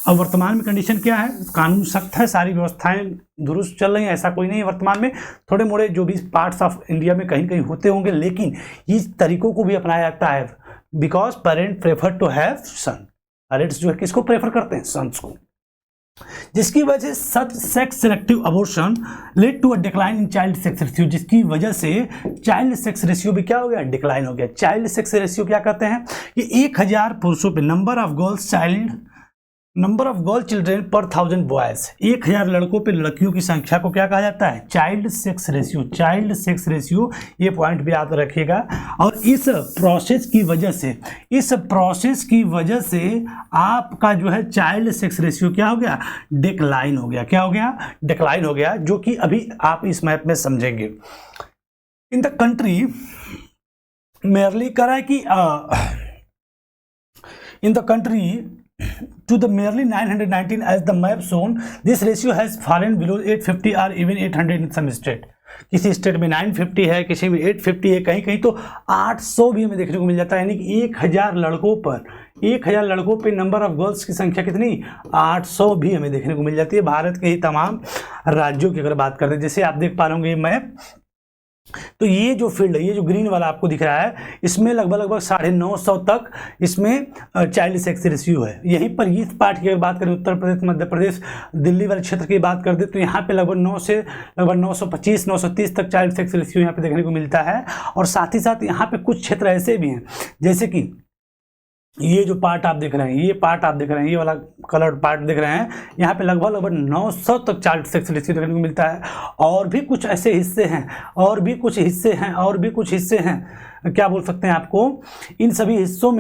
अब वर्तमान में कंडीशन क्या है, कानून सख्त है, सारी व्यवस्थाएं दुरुस्त चल रही हैं, ऐसा कोई नहीं है वर्तमान में। थोड़े मोड़े जो भी पार्ट्स ऑफ इंडिया में कहीं कहीं होते होंगे, लेकिन इस तरीकों को भी अपनाया जाता है, because parent prefer to have son. Parents जो है किसको प्रेफर करते हैं, सन्स को, जिसकी वजह से such sex selective abortion led to a decline in child sex ratio, जिसकी वजह से चाइल्ड सेक्स रेशियो भी क्या हो गया, डिक्लाइन हो गया। चाइल्ड सेक्स रेशियो क्या कहते हैं कि 1000 पुरुषों पे नंबर ऑफ गर्ल चिल्ड्रेन पर 1000 बॉयज, 1000 लड़कों पे लड़कियों की संख्या को क्या कहा जाता है, child sex ratio. Child sex ratio, ये पॉइंट भी याद रखिएगा। और इस प्रोसेस की वजह से आपका जो है चाइल्ड सेक्स रेशियो क्या हो गया, डिक्लाइन हो गया। क्या हो गया, डिक्लाइन हो गया, जो कि अभी आप इस मैप में समझेंगे। इन द कंट्री मेयरली करा है कि in the country to the merely 919 as the map shown, this ratio has fallen below 850 or even 800 in some state। किसी स्टेट में 950 है, किसी में 850 है, कहीं कहीं तो 800 भी हमें देखने को मिल जाता है। यानी कि 1000 लड़कों पे नंबर ऑफ गर्ल्स की संख्या कितनी, 800 भी हमें देखने को मिल जाती है। भारत के ही तमाम राज्यों की अगर बात करते हैं, जैसे आप देख पा रहे होंगे ये मैप, तो ये जो फील्ड है, ये जो ग्रीन वाला आपको दिख रहा है, इसमें लगभग 950 तक इसमें चाइल्ड सेक्स रेशियो है। यहीं पर इस पार्ट की अगर बात करें, उत्तर प्रदेश, मध्य प्रदेश, दिल्ली वाले क्षेत्र की बात कर दे, तो यहाँ पे लगभग 9 से लगभग 925 930 तक चाइल्ड सेक्स रेशियो यहाँ पे देखने को मिलता है। और साथ ही साथ यहाँ पे कुछ क्षेत्र ऐसे भी हैं, जैसे कि ये जो पार्ट आप देख रहे हैं, ये वाला कलर्ड पार्ट देख रहे हैं, यहाँ पे लगभग 900 तक चाइल्ड सेक्स रेशियो देखने को मिलता है। और भी कुछ ऐसे हिस्से हैं, और भी कुछ हिस्से हैं, क्या बोल सकते हैं आपको, इन सभी हिस्सों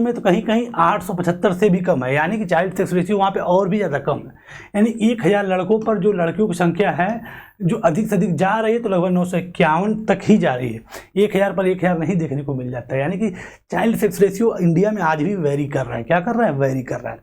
में तो कहीं कहीं 875 से भी कम है। यानी कि चाइल्ड सेक्स रेशियो वहाँ पे और भी ज़्यादा कम है। यानी 1000 लड़कों पर जो लड़कियों की संख्या है जो अधिक से अधिक जा रही है, तो लगभग 951 तक ही जा रही है। 1000 पर 1000 नहीं देखने को मिल जाता है। यानी कि चाइल्ड सेक्स रेशियो इंडिया में आज भी वेरी कर रहा है। क्या कर रहा है, वेरी कर रहा है।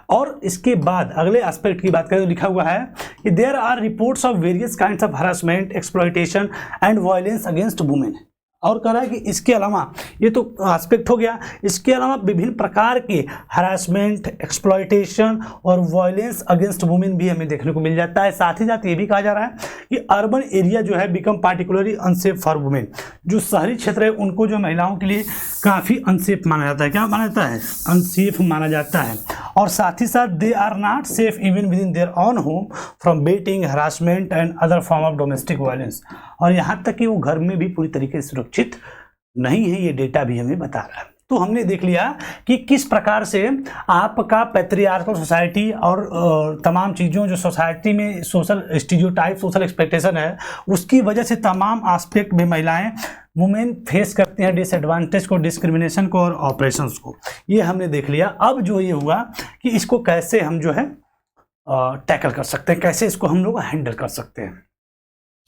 और इसके बाद अगले एस्पेक्ट की बात करें तो लिखा हुआ है कि there are reports of various kinds of harassment, exploitation and violence against women. और कह रहा है कि इसके अलावा, ये तो एस्पेक्ट हो गया, इसके अलावा विभिन्न प्रकार के हरासमेंट, एक्सप्लॉयटेशन और वायलेंस अगेंस्ट वुमेन भी हमें देखने को मिल जाता है। साथ ही साथ ये भी कहा जा रहा है कि अर्बन एरिया जो है become particularly unsafe for women. जो शहरी क्षेत्र है उनको जो महिलाओं के लिए काफ़ी अनसेफ माना जाता है। क्या माना जाता है, अनसेफ माना जाता है। और साथ ही साथ they are not safe even within their own home from beating, harassment and other form of domestic violence. और यहाँ तक कि वो घर में भी पूरी तरीके से सुरक्षित नहीं है, ये डेटा भी हमें बता रहा है। तो हमने देख लिया कि किस प्रकार से आपका पैट्रियार्कल सोसाइटी और तमाम चीज़ों जो सोसाइटी में सोशल स्टीरियोटाइप, सोशल एक्सपेक्टेशन है, उसकी वजह से तमाम एस्पेक्ट में महिलाएं, वुमेन फेस करते हैं डिसएडवांटेज को, डिस्क्रिमिनेशन को और ऑपरेशंस को। ये हमने देख लिया। अब जो ये हुआ कि इसको कैसे हम जो है टैकल कर सकते हैं, कैसे इसको हम लोग हैंडल कर सकते हैं।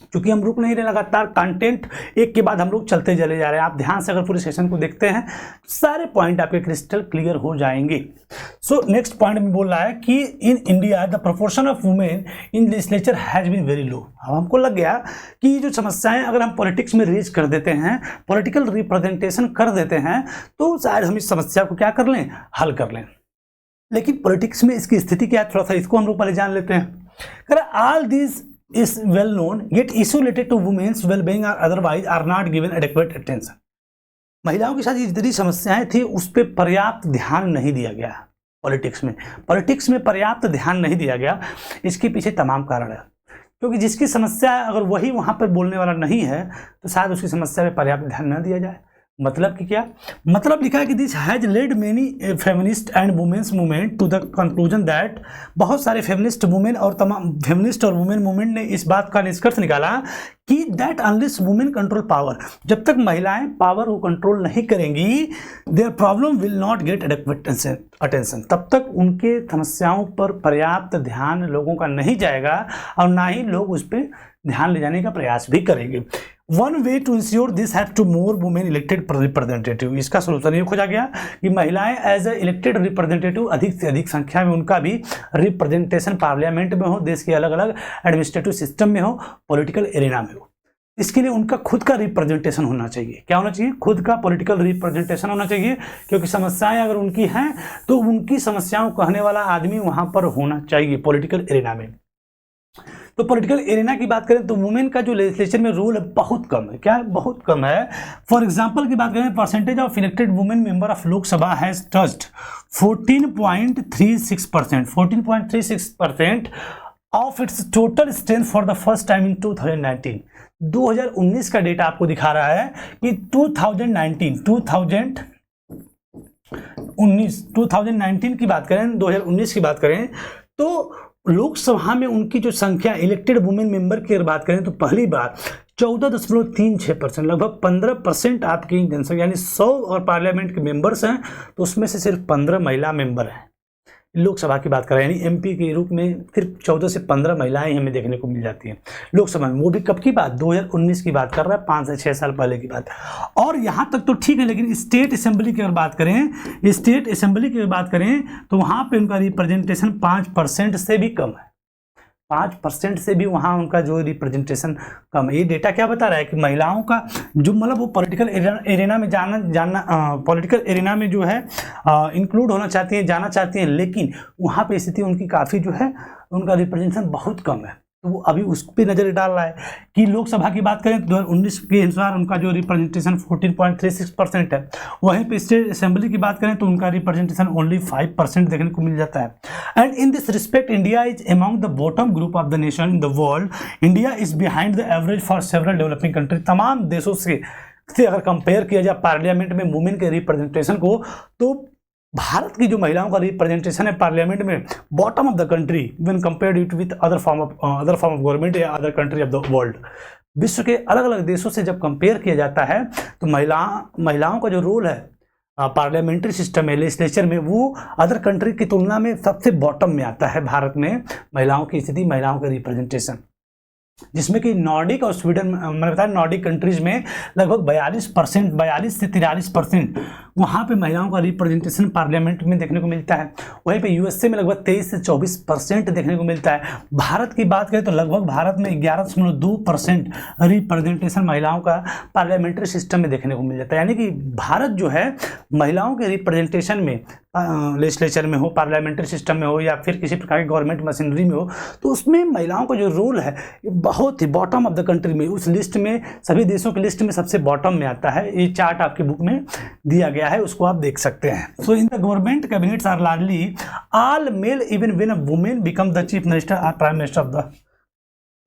क्योंकि हम रुक नहीं रहे, लगातार कंटेंट एक के बाद हम लोग चलते चले जा रहे हैं। आप ध्यान से अगर पूरे सेशन को देखते हैं तो सारे पॉइंट आपके क्रिस्टल क्लियर हो जाएंगे। सो नेक्स्ट पॉइंट में बोल रहा है कि in India the proportion of women in legislature has been very low. अब हमको लग गया कि ये जो समस्याएं अगर हम पॉलिटिक्स में रेज कर देते हैं, पॉलिटिकल रिप्रेजेंटेशन कर देते हैं, तो शायद हम इस समस्या को क्या कर लें, हल कर लें। लेकिन पॉलिटिक्स में इसकी स्थिति क्या है, थोड़ा सा इसको हम लोग पहले जान लेते हैं। All these is well known yet issue related to women's well-being or otherwise are not given adequate attention। महिलाओं के साथ जितनी समस्याएं थी उस पर पर्याप्त ध्यान नहीं दिया गया। पॉलिटिक्स में पर्याप्त ध्यान नहीं दिया गया। इसके पीछे तमाम कारण है, क्योंकि जिसकी समस्या है अगर वही वहां पर बोलने वाला नहीं है तो शायद उसकी समस्या पे पर्याप्त ध्यान न दिया जाए। मतलब कि क्या, मतलब लिखा है कि this has led many feminist and women's movement to the conclusion that, बहुत सारे फेमिनिस्ट वुमेन और तमाम फेमिनिस्ट और वुमेन मूवमेंट ने इस बात का निष्कर्ष निकाला कि that unless women control power, जब तक महिलाएं पावर को कंट्रोल नहीं करेंगी, their problem will not gate adequate attention, तब तक उनके समस्याओं पर पर्याप्त ध्यान लोगों का नहीं जाएगा और ना ही लोग उस पर ध्यान ले जाने का प्रयास भी करेंगे। One way to ensure this have to more women elected representative. इसका सोल्यूशन ये खोजा गया कि महिलाएं एज ए इलेक्टेड रिप्रेजेंटेटिव अधिक से अधिक संख्या में उनका भी रिप्रेजेंटेशन पार्लियामेंट में हो, देश के अलग अलग एडमिनिस्ट्रेटिव सिस्टम में हो, पॉलिटिकल एरिना में हो। इसके लिए उनका खुद का रिप्रेजेंटेशन होना चाहिए। क्या होना चाहिए? खुद का पॉलिटिकल रिप्रेजेंटेशन होना चाहिए, क्योंकि समस्याएं अगर उनकी हैं तो उनकी समस्याओं को कहने वाला आदमी वहां पर होना चाहिए पॉलिटिकल एरिना में। तो पॉलिटिकल एरिना की बात करें तो वुमेन का जो लेजिस्लेचर में रोल है बहुत कम है। क्या है? बहुत कम है। फॉर एग्जांपल की बात करें, percentage of elected women member of Lok Sabha has touched 14.36%, 14.36% of its total strength for the first time in 2019। 2019 का डेटा आपको दिखा रहा है कि 2019 की बात करें, 2019 की बात करें तो लोकसभा में उनकी जो संख्या इलेक्टेड वुमेन मेंबर की अगर बात करें तो पहली बार 14.36%, लगभग 15% आपकी जनसंख्या यानी 100 और पार्लियामेंट के मेंबर्स हैं तो उसमें से सिर्फ 15 महिला मेंबर हैं। लोकसभा की बात करें यानी एमपी के रूप में सिर्फ 14 से 15 महिलाएं हमें देखने को मिल जाती हैं लोकसभा में। वो भी कब की बात? 2019 की बात कर रहा है, 5 से 6 साल पहले की बात। और यहाँ तक तो ठीक है, लेकिन स्टेट असेंबली की अगर बात करें, स्टेट असेंबली की बात करें तो वहाँ पे उनका रिप्रेजेंटेशन 5% से भी कम है। 5% से भी वहाँ उनका जो रिप्रेजेंटेशन कम है। ये डेटा क्या बता रहा है कि महिलाओं का जो मतलब वो पॉलिटिकल एरिना में पॉलिटिकल एरिना में जो है इंक्लूड होना चाहती हैं, जाना चाहती हैं, लेकिन वहाँ पे स्थिति उनकी काफ़ी जो है उनका रिप्रेजेंटेशन बहुत कम है। तो वो अभी उस पर नज़र डाल रहा है कि लोकसभा की बात करें तो 2019 के अनुसार उनका जो रिप्रेजेंटेशन 14.36% है। वहीं पे स्टेट असेंबली की बात करें तो उनका रिप्रेजेंटेशन ओनली 5% देखने को मिल जाता है। And in this respect India is among the bottom group of the nation in the world. India is behind the average for several developing country. तमाम देशों से अगर कंपेयर किया जाए पार्लियामेंट में वुमेन के रिप्रेजेंटेशन को, तो भारत की जो महिलाओं का रिप्रेजेंटेशन है पार्लियामेंट में bottom of the country when compared it with other form of government या other country of the world. विश्व के अलग अलग देशों से जब कंपेयर किया जाता है तो महिलाओं का जो रोल है पार्लियामेंट्री सिस्टम में, लेजिस्लेचर में, वो अदर कंट्री की तुलना में सबसे बॉटम में आता है। भारत में महिलाओं की स्थिति, महिलाओं का रिप्रेजेंटेशन, जिसमें कि नॉर्डिक और स्वीडन, मैंने बताया नॉर्डिक कंट्रीज में लगभग 42 से 43% वहाँ पे महिलाओं का रिप्रेजेंटेशन पार्लियामेंट में देखने को मिलता है। वहीं पे यूएसए में लगभग 23 से 24% देखने को मिलता है। भारत की बात करें तो लगभग भारत में 11.2% रिप्रेजेंटेशन महिलाओं का पार्लियामेंट्री सिस्टम में देखने को मिल जाता है। यानी कि भारत जो है महिलाओं के रिप्रेजेंटेशन में, लेजिस्लेचर में हो, पार्लियामेंट्री सिस्टम में हो या फिर किसी प्रकार की गवर्नमेंट मशीनरी में हो, तो उसमें महिलाओं का जो रोल है बहुत ही बॉटम ऑफ द कंट्री में, उस लिस्ट में, सभी देशों की लिस्ट में सबसे बॉटम में आता है। ये चार्ट आपकी बुक में दिया गया है, उसको आप देख सकते हैं। So in the government cabinets are largely all male even when a women become the chief minister और prime minister of the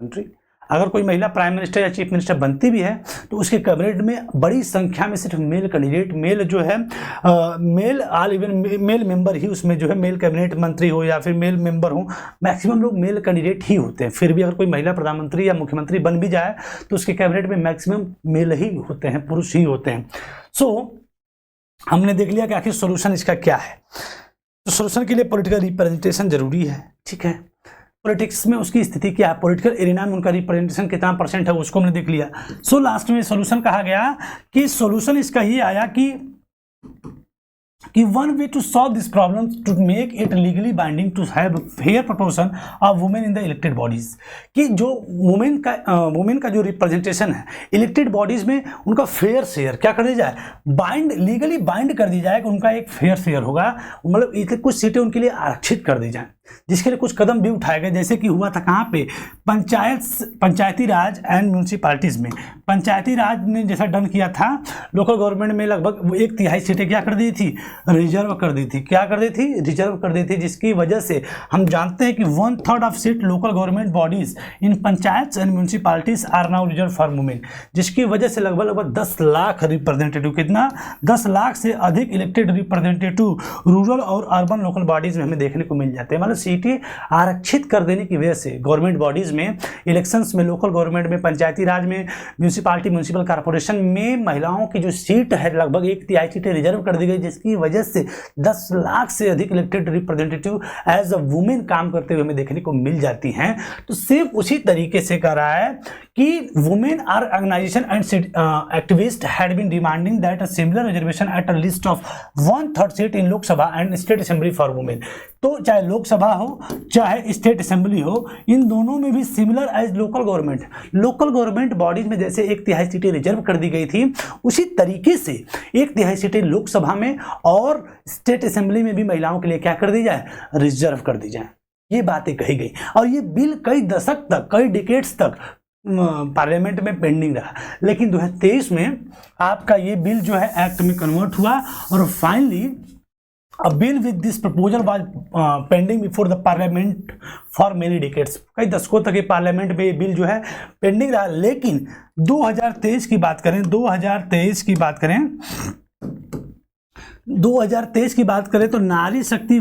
country. अगर कोई महिला प्राइम मिनिस्टर या चीफ मिनिस्टर बनती भी है तो उसके कैबिनेट में बड़ी संख्या में सिर्फ मेल कैंडिडेट, मेल जो है male all even male member ही उसमें जो है मेल कैबिनेट मंत्री हो या फिर मेल मेंबर हो, मैक्सिमम लोग मेल कैंडिडेट ही होते हैं। फिर भी अगर कोई महिला प्रधानमंत्री या मुख्यमंत्री बन भी जाए तो उसके कैबिनेट में मैक्सिमम मेल ही होते हैं, पुरुष ही होते हैं। सो हमने देख लिया कि आखिर सोल्यूशन इसका क्या है। तो सोल्यूशन के लिए पॉलिटिकल रिप्रेजेंटेशन जरूरी है, ठीक है। पॉलिटिक्स में उसकी स्थिति क्या है, पॉलिटिकल एरिना में उनका रिप्रेजेंटेशन कितना % है, उसको हमने देख लिया। सो लास्ट में सोल्यूशन कहा गया कि सोल्यूशन इसका ये आया कि one way to solve this problem to make it legally binding to have fair proportion of women in the elected bodies, कि जो वुमेन का जो रिप्रेजेंटेशन है इलेक्टेड बॉडीज में उनका फेयर शेयर क्या कर दिया जाए, लीगली बाइंड कर दी जाए कि उनका एक फेयर शेयर होगा, मतलब कुछ सीटें उनके लिए आरक्षित कर दी जाए, जिसके लिए कुछ कदम भी उठाए गए। जैसे कि हुआ था कहाँ पे, पंचायती राज एंड म्यूनसिपालिटीज में। पंचायती राज ने जैसा डन किया था, लोकल गवर्नमेंट में लगभग 1/3 सीटें क्या कर दी थी, रिजर्व कर दी थी। क्या कर दी थी, रिजर्व कर दी थी, जिसकी वजह से हम जानते हैं कि 1/3 of seat local government bodies in panchayat and municipalities are now reserve for women, जिसकी वजह से लगभग 10 लाख रिप्रेजेंटेटिव, कितना 10 लाख से अधिक इलेक्टेड रिप्रेजेंटेटिव रूरल और अर्बन लोकल बॉडीज में हमें देखने को मिल जाते हैं। मतलब सीटें आरक्षित कर देने की वजह से गवर्नमेंट बॉडीज में, इलेक्शंस में, लोकल गवर्नमेंट में, पंचायती राज में, म्यूनसिपालिटी, म्यूनसिपल कॉर्पोरेशन में महिलाओं की जो सीट है लगभग 1/3 सीटें रिजर्व कर दी गई, जिसकी वजह से 10 लाख से अधिक elected representative as a women काम करते हुए हमें देखने को मिल जाती हैं। तो सेम उसी तरीके से कह रहा है कि women are organisation and activist had been demanding that a similar reservation at a list of 1/3 seat in Lok Sabha and state assembly for women. तो चाहे लोकसभा हो चाहे स्टेट असेंबली हो, इन दोनों में भी similar as local government bodies में जैसे 1/3 सीटें रिजर्व कर दी गई थी, उसी तरीके से 1/3 सीटें लोकसभा में और स्टेट असेंबली में भी महिलाओं के लिए क्या कर दी जाए, रिजर्व कर दी जाए। ये बातें कही गई और ये बिल कई दशक तक, कई डिकेड्स तक पार्लियामेंट में पेंडिंग रहा, लेकिन 2023 में आपका ये बिल जो है एक्ट में कन्वर्ट हुआ और finally a bill with this proposal was pending before the parliament for many decades. कई दशकों तक ये पार्लियामेंट में ये बिल जो है पेंडिंग रहा, लेकिन 2023 की बात करें 2023 की बात करें तो नारी शक्ति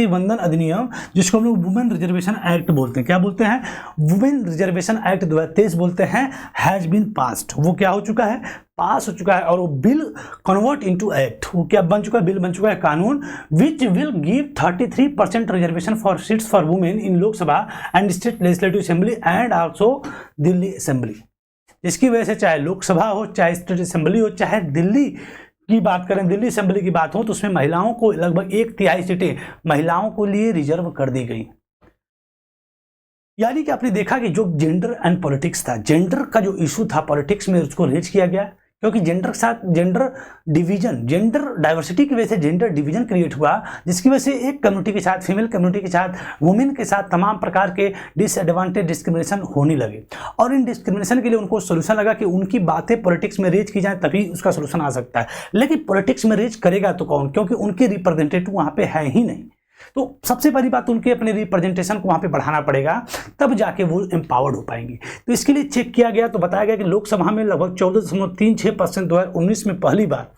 वंदन अधिनियम जिसको हम लोग वुमेन रिजर्वेशन एक्ट बोलते हैं, क्या बोलते हैं, वुमेन रिजर्वेशन एक्ट 2023 बोलते हैं, हैज बीन पास्ड। वो क्या हो चुका है, पास हो चुका है और वो बिल कन्वर्ट इनटू एक्ट, वो क्या बन चुका है, बिल बन चुका है, कानून, which will give 33% reservation for seats for women in Lok Sabha and state legislative assembly and also Delhi assembly. इसकी वजह से चाहे लोकसभा हो, चाहे स्टेट असेंबली हो, चाहे दिल्ली की बात करें, दिल्ली असेंबली की बात हो, तो उसमें महिलाओं को लगभग 1/3 सीटें महिलाओं को लिए रिजर्व कर दी गई। यानी कि आपने देखा कि जो जेंडर एंड पॉलिटिक्स था, जेंडर का जो इशू था पॉलिटिक्स में, उसको रेज किया गया, क्योंकि जेंडर के साथ जेंडर डिवीजन, जेंडर डाइवर्सिटी की वजह से जेंडर डिवीजन क्रिएट हुआ, जिसकी वजह से एक कम्युनिटी के साथ, फीमेल कम्युनिटी के साथ, वुमेन के साथ तमाम प्रकार के डिसएडवांटेज, डिस्क्रिमिनेशन होने लगे और इन डिस्क्रिमिनेशन के लिए उनको सोल्यूशन लगा कि उनकी बातें पॉलिटिक्स में रेज की जाए, तभी उसका सोल्यूशन आ सकता है। लेकिन पॉलिटिक्स में रेज करेगा तो कौन, क्योंकि उनके रिप्रेजेंटेटिव वहाँ पे है ही नहीं। तो सबसे पहली बात, उनके अपने रिप्रेजेंटेशन को वहाँ पे बढ़ाना पड़ेगा, तब जाके वो एम्पावर्ड हो पाएंगी। तो इसके लिए चेक किया गया तो बताया गया कि लोकसभा में लगभग 14.36% 2019 में पहली बार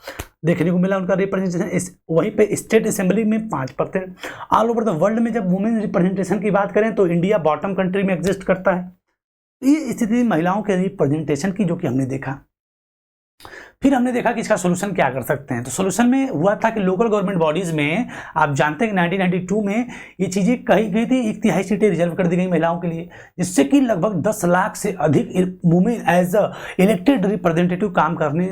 देखने को मिला उनका रिप्रेजेंटेशन। वहीं पे स्टेट असेंबली में 5%। ऑल ओवर द वर्ल्ड में जब वुमेन रिप्रेजेंटेशन की बात करें तो इंडिया बॉटम कंट्री में एग्जिस्ट करता है। ये स्थिति महिलाओं के रिप्रेजेंटेशन की, जो कि हमने देखा। फिर हमने देखा कि इसका सोल्यूशन क्या कर सकते हैं। तो सोल्यूशन में हुआ था कि लोकल गवर्नमेंट बॉडीज में आप जानते हैं कि 1992 में ये चीज़ें कही गई थी, 1/3 सीटें रिजर्व कर दी गई महिलाओं के लिए, जिससे कि लगभग 10 लाख से अधिक women as a elected representative काम करने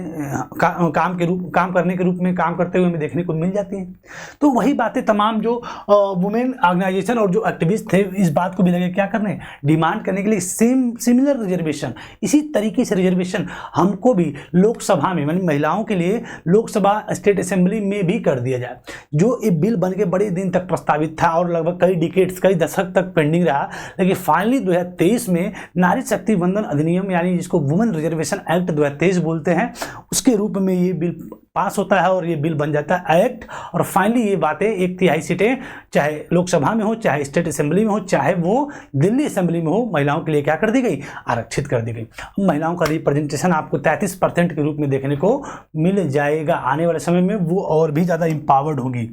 के रूप में काम करते हुए हमें देखने को मिल जाती हैं। तो वही बातें तमाम जो वुमेन ऑर्गेनाइजेशन और जो एक्टिविस्ट थे इस बात को भी लगे क्या करने, डिमांड करने के लिए सिमिलर रिजर्वेशन, इसी तरीके से रिजर्वेशन हमको भी लोकसभा में, यानी महिलाओं के लिए लोकसभा स्टेट असेंबली में भी कर दिया जाए। जो ये बिल बनके बड़े दिन तक प्रस्तावित था और लगभग कई डिकेड्स, कई दशक तक पेंडिंग रहा, लेकिन फाइनली 2023 में नारी शक्ति वंदन अधिनियम, यानी जिसको वुमेन रिजर्वेशन एक्ट 2023 बोलते हैं, उसके रूप में ये बिल पास होता है और ये बिल बन जाता है एक्ट। और फाइनली ये बातें 1/3 सीटें चाहे लोकसभा में हो, चाहे स्टेट असेंबली में हो, चाहे वो दिल्ली असेंबली में हो, महिलाओं के लिए क्या कर दी गई, आरक्षित कर दी गई। महिलाओं का रिप्रेजेंटेशन आपको 33% के रूप में देखने को मिल जाएगा। आने वाले समय में वो और भी ज़्यादा इंपावर्ड होगी।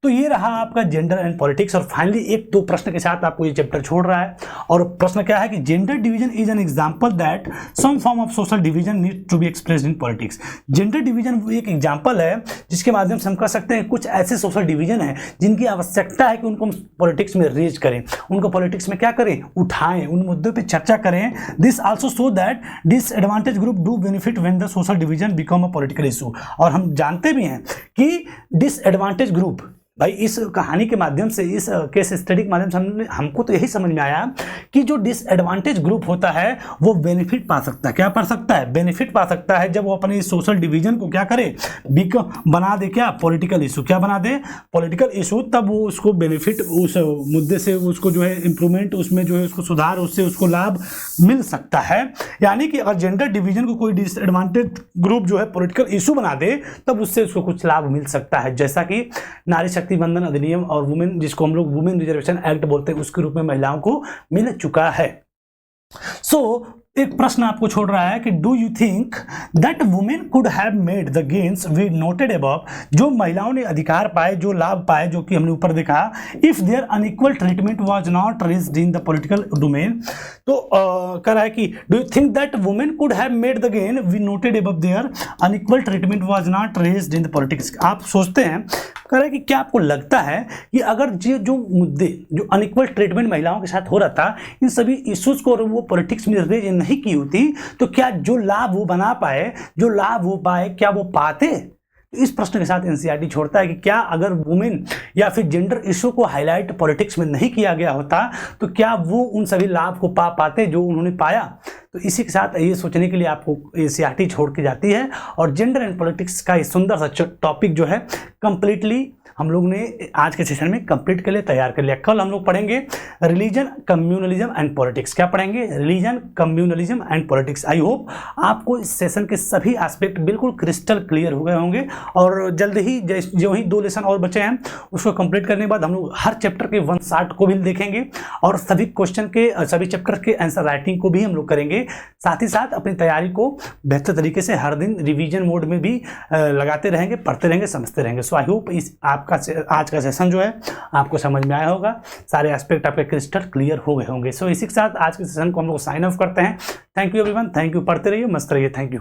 तो ये रहा आपका जेंडर एंड पॉलिटिक्स। और फाइनली 1-2 प्रश्न के साथ आपको ये चैप्टर छोड़ रहा है। और प्रश्न क्या है कि gender division is an example that some form of social division need to be expressed in politics. Gender division एक एग्जाम्पल है जिसके माध्यम से हम कह सकते हैं कुछ ऐसे सोशल डिवीजन है जिनकी आवश्यकता है कि उनको पॉलिटिक्स में रेज करें, उनको पॉलिटिक्स में क्या करें, उठाएं, उन मुद्दों पे चर्चा करें। This also show that disadvantage group do benefit when the social division become a political issue. और हम जानते भी हैं कि डिसएडवांटेज ग्रुप, भाई इस कहानी के माध्यम से, इस केस स्टडी के माध्यम से हमको तो यही समझ में आया कि जो डिसएडवांटेज ग्रुप होता है वो बेनिफिट पा सकता है। क्या पा सकता है, बेनिफिट पा सकता है जब वो अपने सोशल डिवीजन को क्या करे, बना दे, क्या पॉलिटिकल इशू, क्या बना दे, पॉलिटिकल इशू। तब वो उसको बेनिफिट, उस मुद्दे से उसको जो है इम्प्रूवमेंट, उसमें जो है उसको सुधार, उससे उसको लाभ मिल सकता है। यानी कि अगर जेंडर डिवीजन को कोई डिसएडवांटेज ग्रुप जो है पॉलिटिकल इशू बना दे तब उससे उसको कुछ लाभ मिल सकता है, जैसा कि नारी शक्ति वंदन अधिनियम और वुमेन, जिसको हम लोग वुमेन रिजर्वेशन एक्ट बोलते हैं, उसके रूप में महिलाओं को मिल चुका है। सो एक प्रश्न आपको छोड़ रहा है कि do you think that women could have made the gains we noted above, जो महिलाओं ने अधिकार पाए, जो लाभ पाए, जो कि हमने ऊपर देखा, if their unequal treatment was not raised in the political domain. तो कह रहा है कि do you think that women could have made the gain we noted above their unequal treatment was not raised in the politics. आप सोचते हैं, कह रहा है कि क्या आपको लगता है कि अगर जो मुद्दे, जो अनइक्वल ट्रीटमेंट महिलाओं के साथ हो रहा था, इन सभी इश्यूज को वो पॉलिटिक्स में रेज नहीं की होती, तो क्या जो लाभ वो बना पाए, जो लाभ वो पाए, क्या वो पाते? इस प्रश्न के साथ एनसीईआरटी छोड़ता है कि क्या अगर वुमेन या फिर जेंडर इशू को हाईलाइट पॉलिटिक्स में नहीं किया गया होता, तो क्या वो उन सभी लाभ को पा पाते जो उन्होंने पाया? तो इसी के साथ ये सोचने के लिए आपको एनसीईआरटी छोड़ के जाती है। और जेंडर एंड पॉलिटिक्स का ये सुंदर सा टॉपिक जो है कंप्लीटली हम लोग ने आज के सेशन में कंप्लीट के लिए तैयार कर लिया। कल हम लोग पढ़ेंगे रिलीजन, कम्युनलिज्म एंड पॉलिटिक्स। क्या पढ़ेंगे? Religion, communalism and politics. I hope आपको इस सेशन के सभी एस्पेक्ट बिल्कुल क्रिस्टल क्लियर हो गए होंगे। और जल्द ही जो ही 2 लेसन और बचे हैं उसको कंप्लीट करने के बाद हम लोग हर चैप्टर के 1 शॉर्ट को भी देखेंगे और सभी क्वेश्चन के, सभी चैप्टर के आंसर राइटिंग को भी हम लोग करेंगे। साथ ही साथ अपनी तैयारी को बेहतर तरीके से हर दिन रिवीजन मोड में भी लगाते रहेंगे, पढ़ते रहेंगे, समझते रहेंगे। सो आई होप इस आपका आज का सेशन जो है आपको समझ में आया होगा, सारे एस्पेक्ट आपके क्रिस्टल क्लियर हो गए होंगे। सो इसी के साथ आज के सेशन को हम लोग साइन ऑफ करते हैं। Thank you everyone, thank you. पढ़ते रहिए, मस्त रहिए। Thank you.